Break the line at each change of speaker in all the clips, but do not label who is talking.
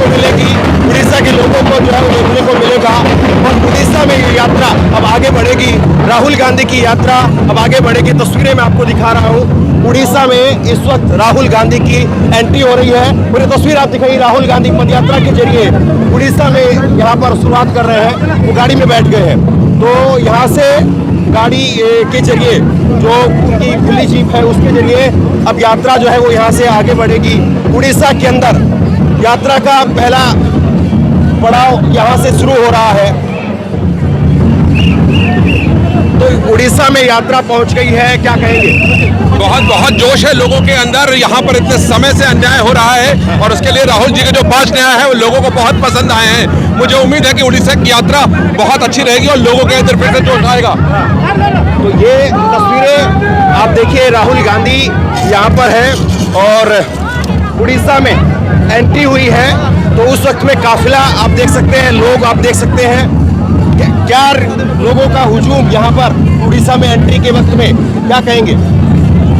को मिलेगी, उड़ीसा के लोगों को जो है वो देखने को मिलेगा। और उड़ीसा में ये यात्रा अब आगे बढ़ेगी, राहुल गांधी की यात्रा अब आगे बढ़ेगी। तस्वीरें मैं आपको दिखा रहा हूँ, उड़ीसा में इस वक्त राहुल गांधी की एंट्री हो रही है। पूरी तस्वीर आप दिखाई, राहुल गांधी पदयात्रा के जरिए उड़ीसा में यहाँ पर शुरुआत कर रहे हैं। वो गाड़ी में बैठ गए हैं, तो यहाँ से गाड़ी के जरिए जो उनकी खुली जीप है उसके जरिए अब यात्रा जो है वो यहाँ से आगे बढ़ेगी। उड़ीसा के अंदर यात्रा का पहला पड़ाव यहाँ से शुरू हो रहा है। तो उड़ीसा में यात्रा पहुँच गई है, क्या कहेंगे?
बहुत बहुत जोश है लोगों के अंदर। यहाँ पर इतने समय से अन्याय हो रहा है और उसके लिए राहुल जी के जो 5 न्याय है वो लोगों को बहुत पसंद आए हैं। मुझे उम्मीद है कि उड़ीसा की यात्रा बहुत अच्छी रहेगी और लोगों के अंदर फिर से जोश आएगा।
तो ये तस्वीरें आप देखिए, राहुल गांधी यहाँ पर है और उड़ीसा में एंट्री हुई है। तो उस वक्त में काफिला आप देख सकते हैं, लोग आप देख सकते हैं, क्या लोगों का हुजूम यहाँ पर उड़ीसा में एंट्री के वक्त में, क्या कहेंगे?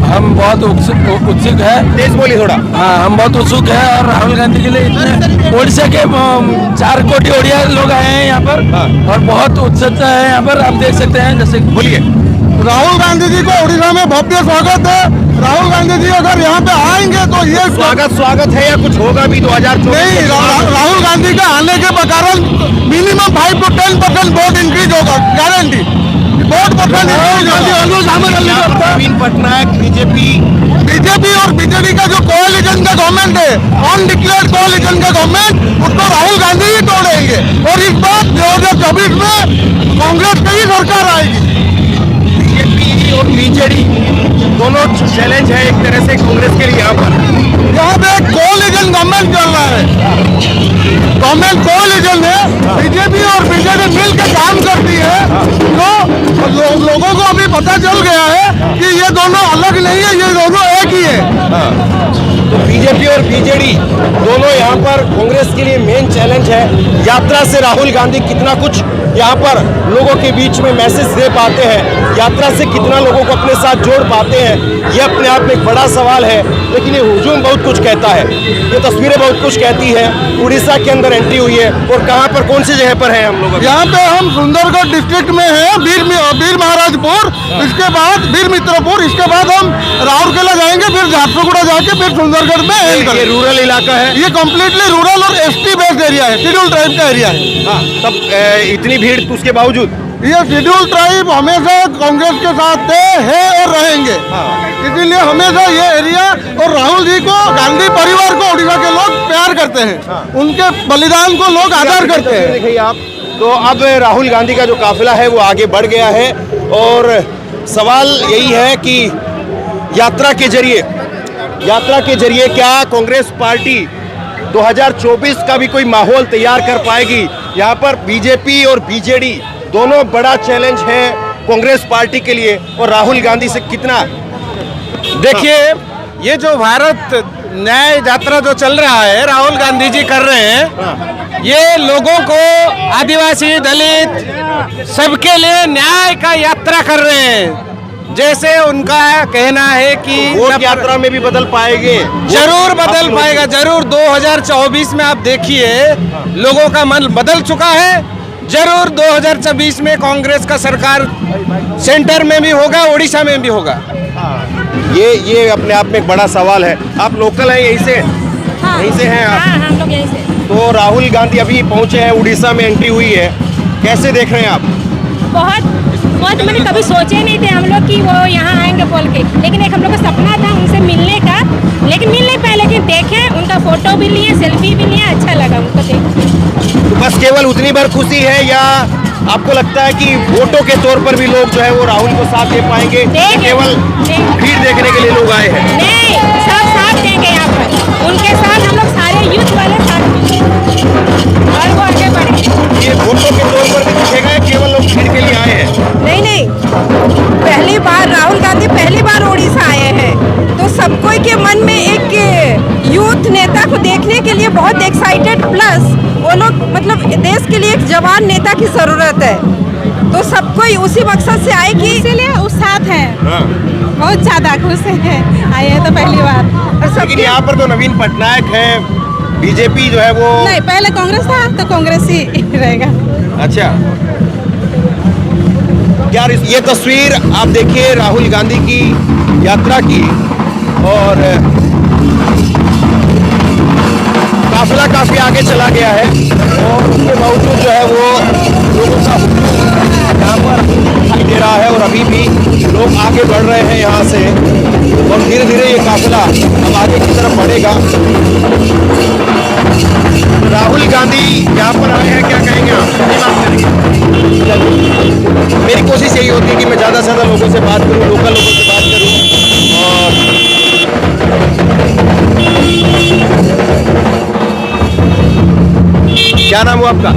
हम बहुत उत्सुक है।
तेज बोलिए थोड़ा।
हाँ, हम बहुत उत्सुक है और राहुल गांधी के लिए इतने उड़ीसा के 4 कोटी ओडिया लोग आए हैं यहाँ पर।
हाँ।
और बहुत उत्सुकता है यहाँ पर, आप देख सकते हैं। जैसे
बोलिए।
राहुल गांधी जी को उड़ीसा में भव्य स्वागत है। राहुल गांधी जी अगर यहाँ पे आएंगे तो ये
स्वागत है या कुछ होगा भी 2024?
नहीं, राहुल गांधी के आने के कारण मिनिमम 5 to 10% वोट इंक्रीज होगा, गारंटी। वोट
नवीन पटनायक
बीजेपी और बीजेडी का जो कोalition का गवर्नमेंट है, अनडिक्लेयर्ड कोalition का गवर्नमेंट, उसको राहुल गांधी ही तोड़ेंगे। और इस बार 2024 में कांग्रेस की ही सरकार आएगी।
बीजेपी और बीजेडी दोनों चैलेंज है एक तरह से कांग्रेस के लिए। यहाँ
पे कोalition गवर्नमेंट चल रहा है, गवर्नमेंट कोalition है, बीजेपी और बीजेडी मिल के काम करती है। तो लोगों को अभी पता चल गया है कि ये दोनों अलग नहीं है, ये दोनों एक ही है।
तो बीजेपी और बीजेडी दोनों यहाँ पर कांग्रेस के लिए मेन चैलेंज है। यात्रा से राहुल गांधी कितना कुछ यहाँ पर लोगों के बीच में मैसेज दे पाते हैं, यात्रा से कितना लोगों को अपने साथ जोड़ पाते हैं, ये अपने आप में एक बड़ा सवाल है। लेकिन ये हुजूम बहुत कुछ कहता है, ये तस्वीरें बहुत कुछ कहती है। उड़ीसा के अंदर एंट्री हुई है और कहाँ पर, कौन सी जगह पर है हम लोग?
यहाँ पे हम सुंदरगढ़ डिस्ट्रिक्ट में है, वीर महाराजपुर, इसके बाद वीर मित्रपुर, इसके बाद हम राउरकेला जाएंगे, फिर झारसुगुड़ा जाके फिर सुंदरगढ़ में एंड करेंगे।
ये रूरल इलाका है,
ये कम्प्लीटली रूरल और एसटी बेस्ड एरिया है, शेड्यूल ट्राइब का एरिया है।
हाँ, तब इतनी भीड़ उसके बावजूद
ये शेड्यूल ट्राइब हमेशा कांग्रेस के साथ थे, है और रहेंगे। इसीलिए हमेशा ये एरिया और राहुल जी को, गांधी परिवार को उड़ीसा के लोग प्यार करते हैं, उनके बलिदान को लोग आदर करते हैं।
देखिए आप, तो अब राहुल गांधी का जो काफिला है वो आगे बढ़ गया है और सवाल यही है कि यात्रा के जरिए क्या कांग्रेस पार्टी 2024 का भी कोई माहौल तैयार कर पाएगी? यहाँ पर बीजेपी और बीजेडी दोनों बड़ा चैलेंज है कांग्रेस पार्टी के लिए। और राहुल गांधी से कितना,
देखिए, ये जो भारत न्याय यात्रा जो चल रहा है, राहुल गांधी जी कर रहे हैं, ये लोगों को, आदिवासी, दलित, सबके लिए न्याय का यात्रा कर रहे हैं। जैसे उनका कहना है कि
वोट यात्रा में भी बदल पाएंगे,
जरूर बदल पाएगा, जरूर। 2024 में आप देखिए, लोगों का मन बदल चुका है। जरूर 2024 में कांग्रेस का सरकार सेंटर में भी होगा, उड़ीसा में भी होगा।
ये अपने आप में एक बड़ा सवाल है। आप लोकल हैं यहीं से?
हाँ,
यहीं से हैं आप?
हाँ, हम लोग यहीं से।
तो राहुल गांधी अभी पहुंचे हैं, उड़ीसा में एंट्री हुई है, कैसे देख रहे हैं आप?
बहुत मैंने कभी सोचे नहीं थे हम लोग कि वो यहाँ आएंगे बोल के, लेकिन एक हम लोग का सपना था उनसे मिलने का, लेकिन मिल नहीं पाए। लेकिन देखे, उनका फोटो भी लिए, सेल्फी भी लिया, अच्छा लगा उनको देख।
तो बस केवल उतनी भर खुशी है या आपको लगता है कि वोटों के तौर पर भी लोग जो है वो राहुल को साथ दे पाएंगे? केवल भीड़ देखने के लिए लोग आए हैं?
नहीं, सब साथ देंगे यहाँ पर, उनके साथ हम लोग सारे यूथ वाले साथ और वो आगे बढ़े।
ये वोटों के तौर पर भी दिखेगा, केवल लोग भीड़ के लिए आए हैं?
नहीं, पहली बार राहुल गांधी पहली बार उड़ीसा आए हैं, तो सबको के मन में एक यूथ नेता को देखने के लिए बहुत एक्साइटेड, प्लस वो लोग मतलब देश के लिए एक जवान नेता की जरूरत है, तो सबको उसी मकसद से आए कि
इसीलिए उस साथ हैं। बहुत ज्यादा खुश हैं, आए हैं तो पहली बार।
लेकिन यहाँ पर तो नवीन पटनायक है, बीजेपी जो है वो
नहीं, पहले कांग्रेस था तो कांग्रेस ही रहेगा।
अच्छा, क्या ये तस्वीर आप देखिए राहुल गांधी की यात्रा की, और काफिला काफी आगे चला गया है और उसके बावजूद जो है वो लोगों का यहाँ पर दिखाई दे रहा है, और अभी भी लोग आगे बढ़ रहे हैं यहाँ से, और धीरे धीरे ये काफिला अब आगे की तरफ बढ़ेगा। राहुल गांधी यहाँ पर आए हैं, क्या कहेंगे आप? मेरी कोशिश यही होती है कि मैं ज़्यादा से ज़्यादा लोगों से बात करूँ, लोकल लोगों से बात करूँ। और क्या नाम हुआ आपका?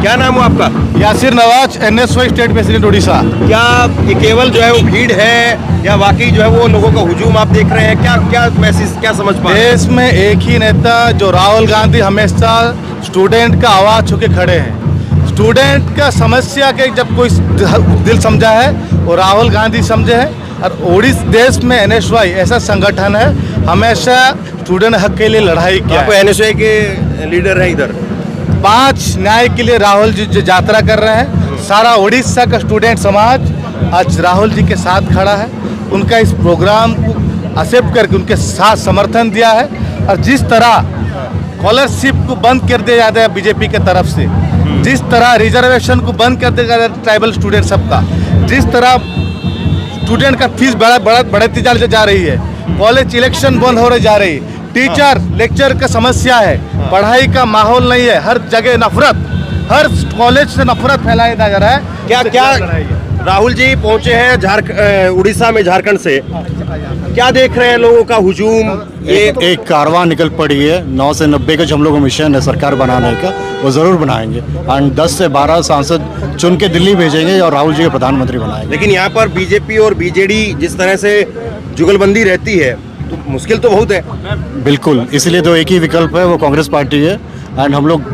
क्या नाम हुआ आपका?
Yasir Nawaz, NSY state president Orissa.
क्या ये केवल जो है वो भीड़ है या वाकई जो है वो लोगों का हुजूम आप देख रहे हैं? क्या क्या मैसेज क्या समझ पा रहे हैं?
देश में एक ही नेता जो राहुल गांधी हमेशा स्टूडेंट का आवाज छू के खड़े हैं। स्टूडेंट का समस्या के जब कोई दिल समझा है वो राहुल गांधी समझे हैं, और उड़ीसा देश में NSY ऐसा संगठन है हमेशा स्टूडेंट हक के लिए लड़ाई किया
आपको
है।
NSY के लीडर हैं इधर?
5 न्याय के लिए राहुल जी जो यात्रा कर रहे हैं, सारा उड़ीसा का स्टूडेंट समाज आज राहुल जी के साथ खड़ा है। उनका इस प्रोग्राम को एक्सेप्ट करके उनके साथ समर्थन दिया है, और जिस तरह स्कॉलरशिप को बंद कर दिया जाता है बीजेपी के तरफ से, जिस तरह रिजर्वेशन को बंद कर दिया जाता है ट्राइबल स्टूडेंट सबका, जिस तरह स्टूडेंट का फीस बढ़ती जा रही है, कॉलेज इलेक्शन बंद हो जा रही है, टीचर लेक्चर का समस्या है, पढ़ाई का माहौल नहीं है, हर जगह नफरत, हर कॉलेज से नफरत फैलाया जा रहा है।
क्या क्या राहुल जी पहुंचे हैं उड़ीसा में झारखंड से, क्या देख रहे हैं लोगों का हुजूम?
एक कारवां निकल पड़ी है। 9 से 90 का जो हम लोग का मिशन है सरकार बनाने का, वो ज़रूर बनाएंगे, एंड 10 से 12 सांसद चुन के दिल्ली भेजेंगे और राहुल जी को प्रधानमंत्री बनाएंगे।
लेकिन यहाँ पर बीजेपी और बीजेडी जिस तरह से जुगलबंदी रहती है तो मुश्किल तो बहुत है।
बिल्कुल, इसलिए तो एक ही विकल्प है, वो कांग्रेस पार्टी है, एंड हम लोग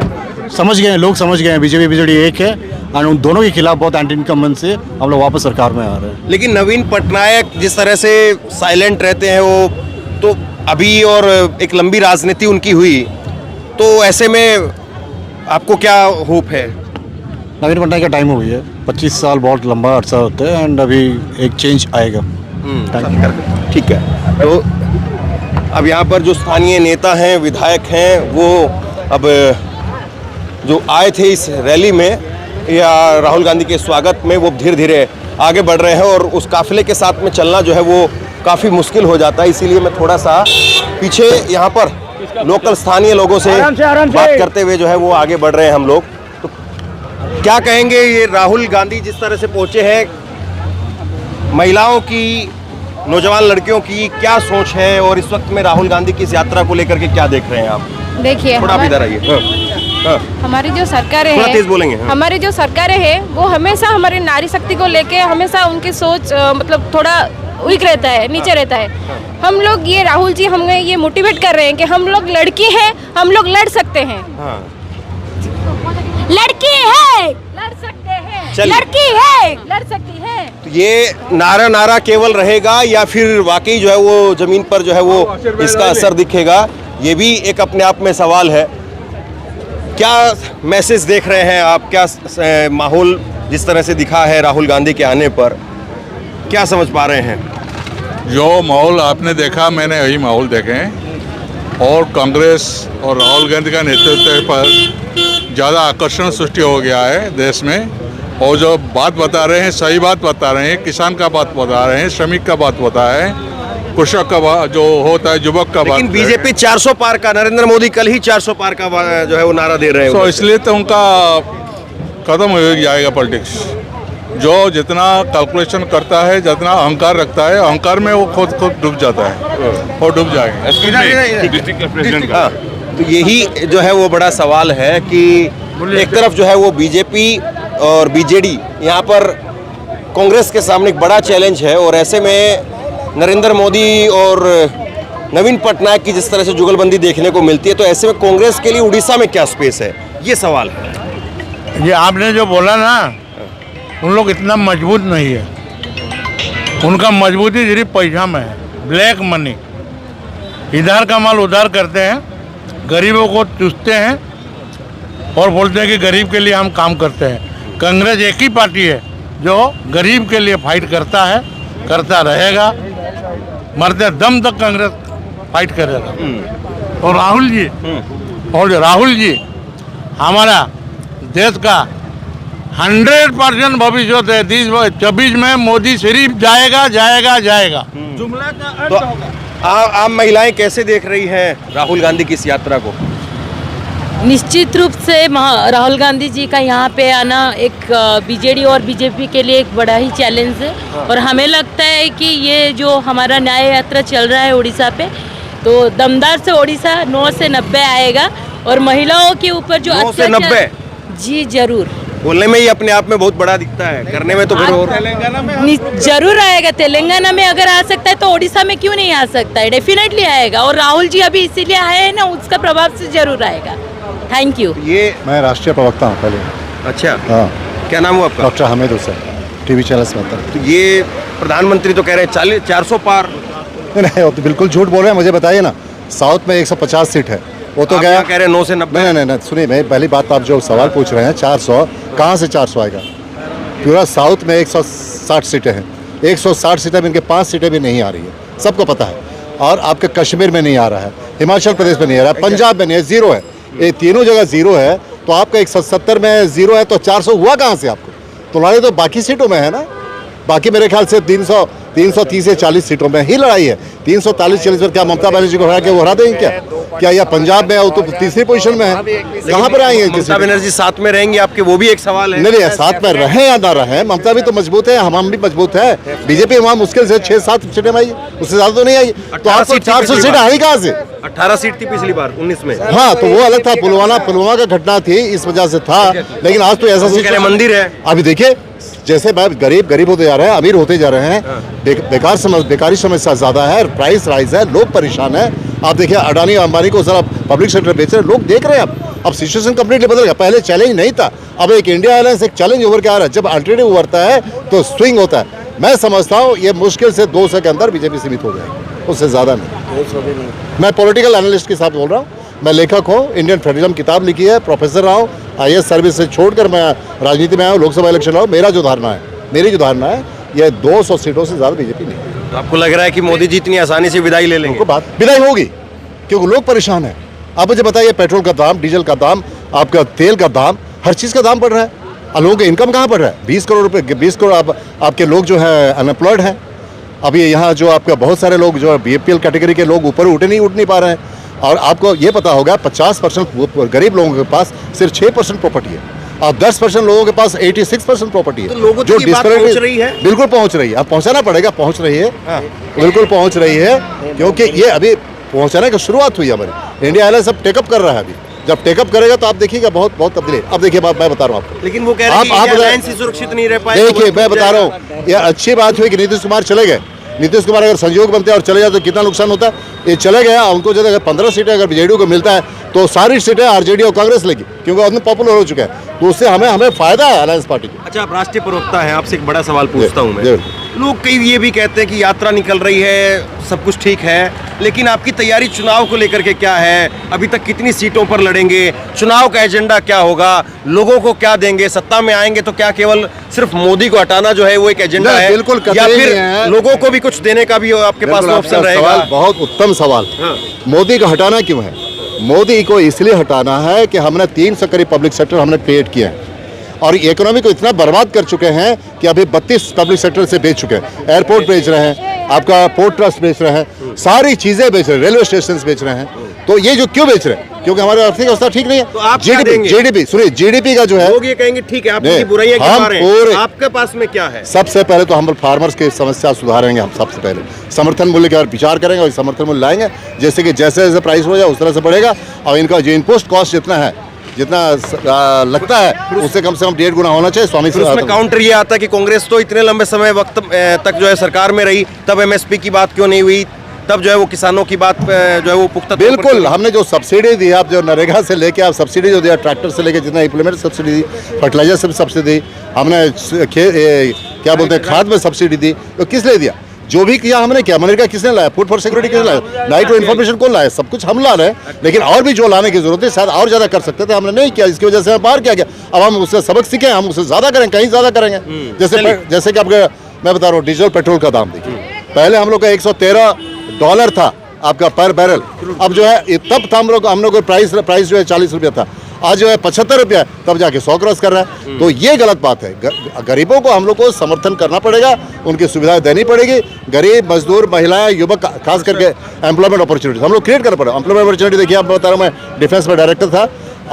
समझ गए हैं, लोग समझ गए हैं बीजेपी बीजेडी एक है, एंड उन दोनों के खिलाफ बहुत एंटी इनकम्बेंसी से हम लोग वापस सरकार में आ रहे हैं।
लेकिन नवीन पटनायक जिस तरह से साइलेंट रहते हैं वो तो अभी, और एक लंबी राजनीति उनकी हुई, तो ऐसे में आपको क्या होप है?
नवीन पटनायक का टाइम हो गया है, 25 साल बहुत लंबा अर्सा होता है, एंड अभी एक चेंज आएगा।
ठीक है, तो अब यहाँ पर जो स्थानीय नेता हैं, विधायक हैं, वो अब जो आए थे इस रैली में या राहुल गांधी के स्वागत में, वो धीरे धीरे आगे बढ़ रहे हैं, और उस काफिले के साथ में चलना जो है वो काफ़ी मुश्किल हो जाता है। इसीलिए मैं थोड़ा सा पीछे यहाँ पर लोकल स्थानीय लोगों से बात करते हुए जो है वो आगे बढ़ रहे हैं हम लोग। तो क्या कहेंगे, ये राहुल गांधी जिस तरह से पहुँचे हैं, महिलाओं की, नौजवान लड़कियों की क्या सोच है, और इस वक्त में राहुल गांधी की इस यात्रा को लेकर के क्या देख रहे हैं आप?
देखिए,
थोड़ा इधर आइए।
हमारी जो सरकारें
थोड़ा तेज
हैं,
बोलेंगे। हाँ।
हमारी जो सरकारें हैं वो हमेशा हमारी नारी शक्ति को लेके हमेशा उनकी सोच मतलब थोड़ा वीक रहता है, नीचे रहता है। हम लोग ये राहुल जी हमें ये मोटिवेट कर रहे हैं कि हम लोग लड़की हैं, हम लोग लड़ सकते हैं।
हाँ।
लड़की है, लड़ सकते हैं,
चलिए।
लड़की है, लड़ सकती है।
तो ये नारा केवल रहेगा या फिर वाकई जो है वो जमीन पर जो है वो इसका असर दिखेगा, ये भी एक अपने आप में सवाल है। क्या मैसेज देख रहे हैं आप, क्या माहौल जिस तरह से दिखा है राहुल गांधी के आने पर, क्या समझ पा रहे हैं?
जो माहौल आपने देखा, मैंने यही माहौल देखे हैं, और कांग्रेस और राहुल गांधी का नेतृत्व पर ज़्यादा आकर्षण सृष्टि हो गया है देश में, और जो बात बता रहे हैं सही बात बता रहे हैं, किसान का बात बता रहे हैं, श्रमिक का बात बता रहे हैं, कृषक का जो होता है, युवक का बात।
लेकिन बीजेपी 400 पार का, नरेंद्र मोदी कल ही 400 पार का जो है वो नारा दे रहे हैं।
तो इसलिए तो उनका खत्म हो जाएगा पॉलिटिक्स। जो जितना कैलकुलेशन करता है, जितना अहंकार रखता है, अहंकार में वो खुद डूब जाता है, और डूब जाएगा।
हाँ, तो यही जो है वो बड़ा सवाल है कि एक तरफ जो है वो बीजेपी और बीजेडी, यहाँ पर कांग्रेस के सामने एक बड़ा चैलेंज है, और ऐसे में नरेंद्र मोदी और नवीन पटनायक की जिस तरह से जुगलबंदी देखने को मिलती है, तो ऐसे में कांग्रेस के लिए उड़ीसा में क्या स्पेस है, ये सवाल है।
ये आपने जो बोला ना, उन लोग इतना मजबूत नहीं है, उनका मजबूती सिर्फ पैसा में है, ब्लैक मनी। इधर का माल उधार करते हैं, गरीबों को चूसते हैं और बोलते हैं कि गरीब के लिए हम काम करते हैं। कांग्रेस एक ही पार्टी है जो गरीब के लिए फाइट करता है, करता रहेगा, मरते दम तक कांग्रेस फाइट करेगा। और राहुल जी हमारा देश का 100% भविष्य है। 2024 में मोदी सिर्फ जाएगा जाएगा जाएगा।
जुमला का अंत
तो
होगा।
आम महिलाएं कैसे देख रही हैं राहुल गांधी की इस यात्रा को?
निश्चित रूप से राहुल गांधी जी का यहाँ पे आना एक बीजेडी और बीजेपी के लिए एक बड़ा ही चैलेंज है। और हमें लगता है कि ये जो हमारा न्याय यात्रा चल रहा है उड़ीसा पे, तो दमदार से उड़ीसा 9 से 90 आएगा। और महिलाओं के ऊपर जो
9 से 90?
जी जरूर।
बोलने में ही अपने आप में बहुत बड़ा दिखता है, करने में तो फिर और
तेलंगाना में
जरूर आएगा। तेलंगाना में अगर आ सकता है तो उड़ीसा में क्यों नहीं आ सकता है? डेफिनेटली आएगा। और राहुल जी अभी इसीलिए आए हैं ना, उसका प्रभाव से जरूर आएगा। Thank you.
ये
मैं राष्ट्रीय प्रवक्ता हूँ पहले।
अच्छा,
हाँ,
क्या नाम हुआ आपका?
Doctor Hamid Hussain, TV channels में आता
तो ये प्रधानमंत्री तो कह रहे हैं 400 पार।
नहीं, वो तो बिल्कुल झूठ बोल रहे हैं। मुझे बताइए ना, साउथ में 150 सीट है, वो तो
आप
गया।
यहाँ कह रहे हैं 9 से 90।
नहीं, सुनिए, मैं पहली बात, आप जो सवाल पूछ रहे हैं 400, कहाँ से 400 आएगा? पूरा साउथ में 160 सीटें हैं। 160 सीटें में इनके 5 सीटें भी नहीं आ रही है, सबको पता है। और आपके कश्मीर में नहीं आ रहा है, हिमाचल प्रदेश में नहीं आ रहा है, पंजाब में नहीं है, जीरो है। ये तीनों जगह जीरो है। तो आपका 170 में जीरो है, तो 400 हुआ कहाँ से आपको? तो लड़ाई तो बाकी सीटों में है ना। बाकी मेरे ख्याल से 330 या 40 सीटों में ही लड़ाई है। 340-40 पर क्या ममता बनर्जी को हरा के वो हरा देंगे क्या या पंजाब में है वो तो तीसरी पोजीशन में है, कहाँ पर आएंगे?
ममता बनर्जी साथ में रहेंगी आपके, वो भी एक सवाल है।
नहीं, साथ में रहे या ना रहे, ममता भी तो मजबूत है, हम भी मजबूत है। बीजेपी वहाँ मुश्किल से 6-7 सीटें में आई, उससे ज्यादा तो नहीं आई। तो आपको 400 सीटें आई कहाँ से?
18 सीट थी पिछली बार 19 में।
हाँ, तो वो अलग था, पुलवामा का घटना थी, इस वजह से था। लेकिन आज तो ऐसा
कह रहे मंदिर है।
अभी देखिए, जैसे गरीब होते जा रहे हैं, अमीर होते जा रहे हैं, बेकारी समस्या ज्यादा है, प्राइस राइज है, लोग परेशान है। आप देखिए, अडानी अंबानी को सारा पब्लिक सेक्टर बेच रहे हैं, लोग देख रहे हैं। अब सिचुएशन कंप्लीटली बदल गया। पहले चैलेंज नहीं था, अब एक इंडिया एयरलाइंस एक चैलेंज उभर के आ रहा है। जब अल्टरनेटिव उभरता है तो स्विंग होता है। मैं समझता हूँ ये मुश्किल से 200 के अंदर बीजेपी सीमित हो जाएगी, उससे ज्यादा नहीं। मैं पॉलिटिकल एनालिस्ट के साथ बोल रहा हूँ, मैं लेखक हूँ, इंडियन फेडरलिज्म किताब लिखी है, प्रोफेसर रहा हूँ, IAS सर्विस से छोड़कर मैं राजनीति में आया हूँ, लोकसभा इलेक्शन रहा हूँ। मेरी जो धारणा है ये 200 सीटों से ज्यादा बीजेपी नहीं।
तो आपको लग रहा है कि मोदी जी इतनी आसानी से विदाई ले लेंगे?
विदाई होगी, क्योंकि लोग परेशान हैं। आप मुझे बताइए, पेट्रोल का दाम, डीजल का दाम, आपका तेल का दाम, हर चीज़ का दाम बढ़ रहा है। और लोगों की इनकम कहाँ बढ़ रहा है? 20 करोड़ रुपये, 20 करोड़ आपके लोग जो है अनएम्प्लॉयड हैं। अभी यहाँ जो आपका बहुत सारे लोग जो BPL कैटेगरी के लोग ऊपर उठ नहीं पा रहे हैं। और आपको ये पता होगा 50% गरीब लोगों के पास सिर्फ 6% प्रॉपर्टी है, और 10% लोगों के पास 86% प्रॉपर्टी है।
तो लोगों तक ये बात पहुंच रही है?
बिल्कुल पहुंच रही है। अब पहुंचाना पड़ेगा, पहुंच रही है। बिल्कुल पहुंच रही है, क्योंकि ये अभी पहुंचाने की शुरुआत हुई है। हमारी इंडिया एयरलाइंस सब टेकअप कर रहा है। अभी जब टेकअप करेगा तो आप देखिएगा बहुत तब्दीली। अब देखिए, मैं बता रहा हूँ आपको।
लेकिन वो कह रहे हैं कि एयरलाइंस ही सुरक्षित नहीं रह पाए।
देखिए, मैं बता रहा हूँ, ये अच्छी बात हुई कि नीतीश कुमार चले गए। नीतीश कुमार अगर संयोग बनते हैं और चले जाए तो कितना नुकसान होता है। ये चले गया, उनको जो अगर 15 सीटें अगर जेडीयू को मिलता है तो सारी सीटें आरजेडी और कांग्रेस लेगी, क्योंकि उतने पॉपुलर हो चुके हैं। तो उससे हमें फायदा है अलायंस पार्टी को।
अच्छा, आप राष्ट्रीय प्रवक्ता हैं, आपसे एक बड़ा सवाल पूछता हूं मैं। लोग कई ये भी कहते हैं कि यात्रा निकल रही है, सब कुछ ठीक है, लेकिन आपकी तैयारी चुनाव को लेकर के क्या है? अभी तक कितनी सीटों पर लड़ेंगे? चुनाव का एजेंडा क्या होगा? लोगों को क्या देंगे? सत्ता में आएंगे तो क्या केवल सिर्फ मोदी को हटाना जो है वो एक एजेंडा है,
बिल्कुल,
या फिर लोगों को भी कुछ देने का भी आपके पास ऑप्शन रहेगा?
बहुत उत्तम सवाल। मोदी को हटाना क्यों है? मोदी को इसलिए हटाना है कि हमने 300 करीब पब्लिक सेक्टर हमने क्रिएट किए हैं, और इकोनॉमी को इतना बर्बाद कर चुके हैं कि अभी 32 पब्लिक सेक्टर से बेच चुके हैं। एयरपोर्ट बेच रहे हैं, आपका पोर्ट ट्रस्ट बेच रहे हैं, सारी चीजें बेच रहे हैं, रेलवे स्टेशन बेच रहे हैं। तो ये जो क्यों बेच रहे हैं? क्योंकि हमारी आर्थिक अवस्था ठीक नहीं है।
तो आप क्या देंगे?
जीडीपी का जो है,
लोग ये कहेंगे ठीक है, आप उनकी बुराइयां गिना रहे हैं, आपके पास में क्या है?
सबसे पहले तो हम फार्मर्स की समस्या सुधारेंगे। हम सबसे पहले समर्थन मूल्य का विचार करेंगे और समर्थन मूल्य लाएंगे, जैसे कि जैसे प्राइस हो जाए उस तरह से बढ़ेगा। और इनका जो इनपुट कॉस्ट जितना लगता है उससे कम से कम 1.5 गुना होना चाहिए। स्वामी
उसमें काउंटर ये आता है कि कांग्रेस तो इतने लंबे समय वक्त तक जो है सरकार में रही, तब MSP की बात क्यों नहीं हुई? तब जो है वो किसानों की बात जो है वो पुख्ता।
बिल्कुल, हमने जो सब्सिडी दी, आप जो नरेगा से लेके आप सब्सिडी जो दिया, ट्रैक्टर से लेके जितना इम्प्लीमेंट सब्सिडी दी, फर्टिलाइजर से भी सब्सिडी दी, हमने क्या बोलते हैं खाद में सब्सिडी दी। तो किस लिए दिया? जो भी किया हमने किया। मनरेगा किसने लाया? फूड फॉर सिक्योरिटी किसने लाया? राइट टू इन्फॉर्मेशन कौन लाया? सब कुछ हम ला रहे हैं, लेकिन और भी जो लाने की जरूरत है, शायद और ज्यादा कर सकते थे, हमने नहीं किया, इसकी वजह से बाहर किया गया। अब हम उससे सबक सीखे, हम उससे ज्यादा करेंगे, कहीं ज्यादा करेंगे। जैसे कि आपके मैं बता रहा हूँ, डीजल पेट्रोल का दाम देखिए, पहले हम लोग का $113 था आपका पर बैरल, अब जो है तब था हम लोग को प्राइस जो है 40 रुपया था, आज जो है 75 रुपया, तब जाके 100 क्रॉस कर रहा है। तो ये गलत बात है। गरीबों को हम लोग को समर्थन करना पड़ेगा, उनकी सुविधाएं देनी पड़ेगी। गरीब, मजदूर, महिलाएं, युवक, खास करके एम्प्लॉयमेंट अपॉर्चुनिटी हम लोग क्रिएट करना पड़ेगा। एम्प्लॉयमेंट अपॉर्चुनिटी देखिए, आप बता रहा हूँ, मैं डिफेंस में डायरेक्टर था,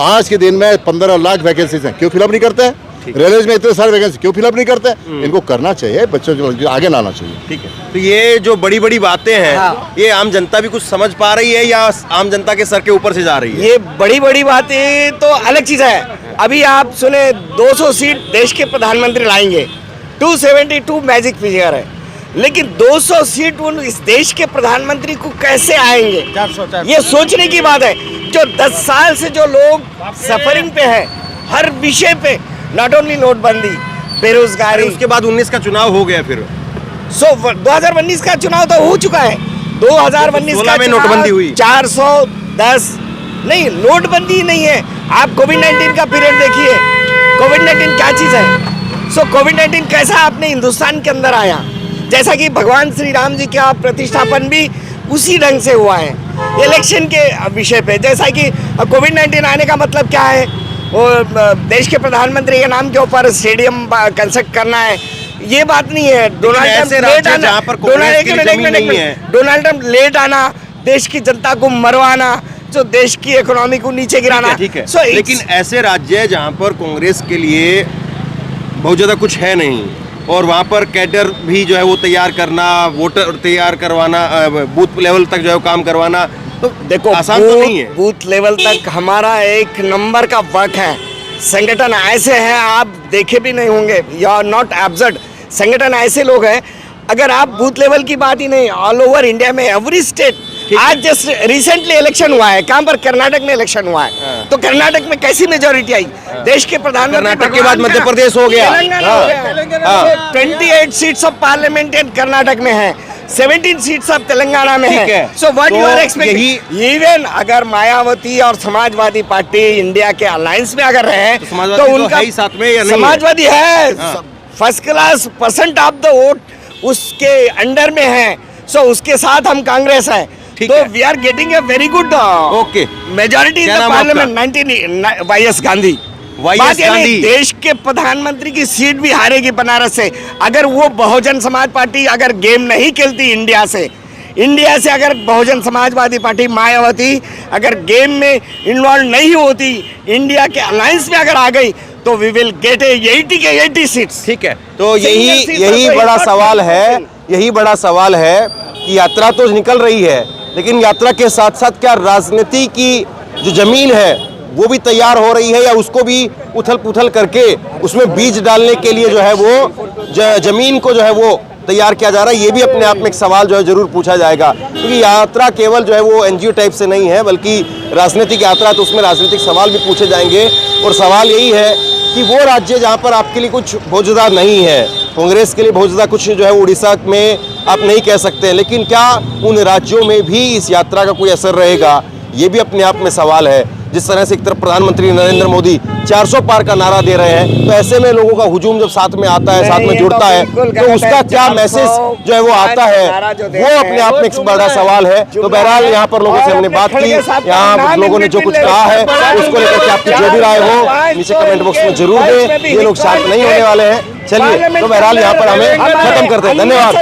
आज के दिन में 15 लाख वैकेंसीज हैं, क्यों फिलअप नहीं करते हैं? रेलवे में इतने सारे वैकेंसी क्यों फिलअप नहीं करते? इनको करना चाहिए, बच्चों को आगे लाना चाहिए।
ठीक है, तो ये जो बड़ी बड़ी बातें हैं, ये आम जनता भी कुछ समझ पा रही है या आम जनता के सर के ऊपर से जा रही है?
ये बड़ी बड़ी बातें तो अलग चीज है। अभी आप सुने 200 सीट देश के प्रधानमंत्री लाएंगे, 272 मैजिक फिगर है, लेकिन 200 सीट उन इस देश के प्रधानमंत्री को कैसे आएंगे? 400 ये सोचने की बात है। जो 10 साल से जो लोग सफरिंग पे है हर विषय पे, नॉट ओनली नोटबंदी, बेरोजगारी,
उसके बाद 19 का चुनाव हो गया, फिर
2019 का चुनाव तो हो चुका है। 2019 का
में नोटबंदी हुई,
410 नहीं, नोटबंदी नहीं है। आप कोविड-19 का पीरियड देखिए, कोविड-19 क्या चीज है? कोविड-19 कैसा अपने हिंदुस्तान के अंदर आया, जैसा कि भगवान श्री राम जी का प्रतिष्ठापन भी उसी ढंग से हुआ है। इलेक्शन के विषय पे, जैसा कि कोविड-19 आने का मतलब क्या है? वो देश के प्रधानमंत्री के नाम के ऊपर स्टेडियम कंस्ट्रक्ट करना है, ये बात नहीं है। डोनाल्ड ट्रम्प लेट आना, देश की जनता को मरवाना, जो देश की इकोनॉमी को नीचे गिराना।
ठीक है, लेकिन ऐसे राज्य है जहाँ पर कांग्रेस के लिए बहुत ज़्यादा कुछ है नहीं, और वहाँ पर कैडर भी जो है वो तैयार करना, वोटर तैयार करवाना, बूथ लेवल तक जो है काम करवाना, तो
देखो
आसान तो नहीं है।
बूथ लेवल तक हमारा एक नंबर का वर्क है। संगठन ऐसे हैं, आप देखे भी नहीं होंगे, यू आर नॉट एब्सर्ड। संगठन ऐसे लोग हैं, अगर आप बूथ लेवल की बात ही नहीं, ऑल ओवर इंडिया में एवरी स्टेट, आज जस्ट रिसेंटली इलेक्शन हुआ है, कहाँ पर? कर्नाटक में इलेक्शन हुआ है, तो कर्नाटक में कैसी मेजोरिटी आई? देश के प्रधानमंत्री,
कर्नाटक के बाद मध्य प्रदेश हो गया,
28 सीट्स ऑफ पार्लियामेंट कर्नाटक में है, 17 सीट्स अब तेलंगाना में है। So what you are expecting? Even अगर मायावती और समाजवादी पार्टी इंडिया के अलायंस में अगर रहे
तो उनका ही साथ में या नहीं?
समाजवादी है, first class percent of the vote उसके अंडर में है। सो उसके साथ हम कांग्रेस है, तो we are getting a very good majority in the parliament. 19 YS Gandhi, बात ये नहीं, देश के प्रधानमंत्री की सीट भी हारेगी बनारस से। अगर वो बहुजन समाज पार्टी अगर गेम नहीं खेलती इंडिया से अगर बहुजन समाजवादी पार्टी मायावती अगर गेम में इन्वॉल्व नहीं होती, इंडिया के अलायंस में अगर आ गई, तो वी विल गेट 80 के 80 सीट्स।
ठीक है, तो यही बड़ा सवाल है, यही बड़ा सवाल है कि यात्रा तो निकल रही है, लेकिन यात्रा के साथ साथ क्या राजनीति की जो जमीन है वो भी तैयार हो रही है, या उसको भी उथल पुथल करके उसमें बीज डालने के लिए जो है वो जमीन को जो है वो तैयार किया जा रहा है? ये भी अपने आप में एक सवाल जो है जरूर पूछा जाएगा, क्योंकि यात्रा केवल जो है वो एनजीओ टाइप से नहीं है, बल्कि राजनीतिक यात्रा, तो उसमें राजनीतिक सवाल भी पूछे जाएंगे। और सवाल यही है कि वो राज्य जहाँ पर आपके लिए कुछ बहुत ज़्यादा नहीं है, कांग्रेस के लिए बहुत ज़्यादा कुछ जो है उड़ीसा में आप नहीं कह सकते, लेकिन क्या उन राज्यों में भी इस यात्रा का कोई असर रहेगा? ये भी अपने आप में सवाल है। जिस तरह से एक तरफ प्रधानमंत्री नरेंद्र मोदी 400 पार का नारा दे रहे हैं, तो ऐसे में लोगों का हुजूम जब साथ में आता है, साथ में जुड़ता है, तो उसका क्या मैसेज जो है वो आता है, वो अपने आप में एक बड़ा सवाल है। तो बहरहाल यहाँ पर लोगों से हमने बात की, यहाँ लोगों ने जो कुछ कहा है उसको लेकर के आपकी जो भी राय हो नीचे कमेंट बॉक्स में जरूर दें। ये लोग शांत नहीं होने वाले हैं। चलिए, तो बहरहाल यहाँ पर हमें खत्म करते हैं। धन्यवाद।